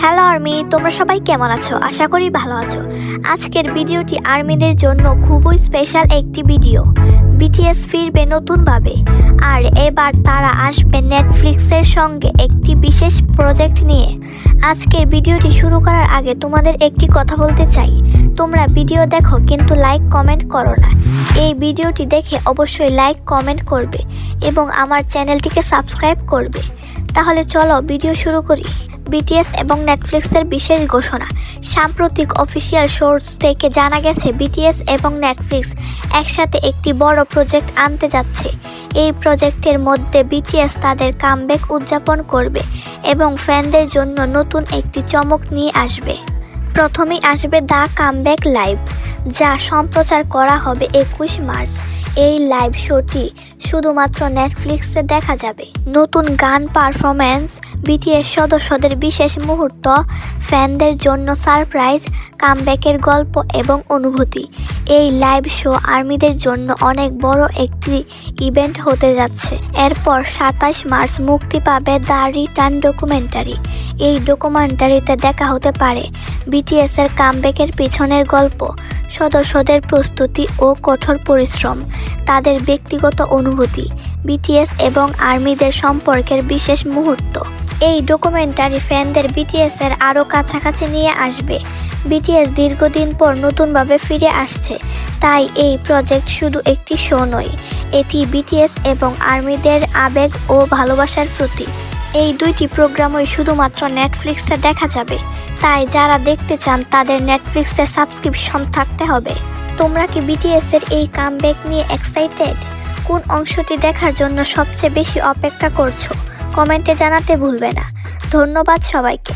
Hello army, তোমরা সবাই কেমন আছো? আশা করি ভালো আছো। আজকের ভিডিওটি আর্মিদের জন্য খুবই স্পেশাল একটি ভিডিও। বিটিএস ফিরবে নতুনভাবে, আর এবার তারা আসবে নেটফ্লিক্সের সঙ্গে একটি বিশেষ প্রজেক্ট নিয়ে। আজকের ভিডিওটি শুরু করার আগে তোমাদের একটি কথা বলতে চাই। তোমরা ভিডিও দেখো কিন্তু লাইক কমেন্ট করো না। এই ভিডিওটি দেখে অবশ্যই লাইক কমেন্ট করবে এবং আমার চ্যানেলটিকে সাবস্ক্রাইব করবে। তাহলে চলো ভিডিও শুরু করি। বিটিএস এবং নেটফ্লিক্সের বিশেষ ঘোষণা। সাম্প্রতিক অফিসিয়াল সোর্স থেকে জানা গেছে বিটিএস এবং নেটফ্লিক্স একসাথে একটি বড় প্রজেক্ট আনতে যাচ্ছে। এই প্রজেক্টের মধ্যে বিটিএস তাদের কামব্যাক উদযাপন করবে এবং ফ্যানদের জন্য নতুন একটি চমক নিয়ে আসবে। প্রথমেই আসবে দ্য কামব্যাক লাইভ, যা সম্প্রচার করা হবে 21 মার্চ। এই লাইভ শোটি শুধুমাত্র নেটফ্লিক্সে দেখা যাবে। নতুন গান পারফরম্যান্স, বিটিএস সদস্যদের বিশেষ মুহূর্ত, ফ্যানদের জন্য সারপ্রাইজ, কামব্যাকের গল্প এবং অনুভূতি। এই লাইভ শো আর্মিদের জন্য অনেক বড় একটি ইভেন্ট হতে যাচ্ছে। এরপর 27 মার্চ মুক্তি পাবে দ্য রিটার্ন ডকুমেন্টারি। এই ডকুমেন্টারিতে দেখা হতে পারে বিটিএসের কামব্যাকের পিছনের গল্প, সদস্যদের প্রস্তুতি ও কঠোর পরিশ্রম, তাদের ব্যক্তিগত অনুভূতি, বিটিএস এবং আর্মিদের সম্পর্কের বিশেষ মুহূর্ত। এই ডকুমেন্টারি ফ্যানদের বিটিএসের আরও কাছাকাছি নিয়ে আসবে। বিটিএস দীর্ঘদিন পর নতুনভাবে ফিরে আসছে, তাই এই প্রজেক্ট শুধু একটি শো নয়, এটি বিটিএস এবং আর্মিদের আবেগ ও ভালোবাসার প্রতীক। এই দুইটি প্রোগ্রামই শুধুমাত্র নেটফ্লিক্সে দেখা যাবে, তাই যারা দেখতে চান তাদের নেটফ্লিক্সে সাবস্ক্রিপশন থাকতে হবে। তোমরা কি বিটিএসের এই কামব্যাক নিয়ে এক্সাইটেড? কোন অংশটি দেখার জন্য সবচেয়ে বেশি অপেক্ষা করছো? কমেন্টে জানাতে ভুলবে না। ধন্যবাদ সবাইকে।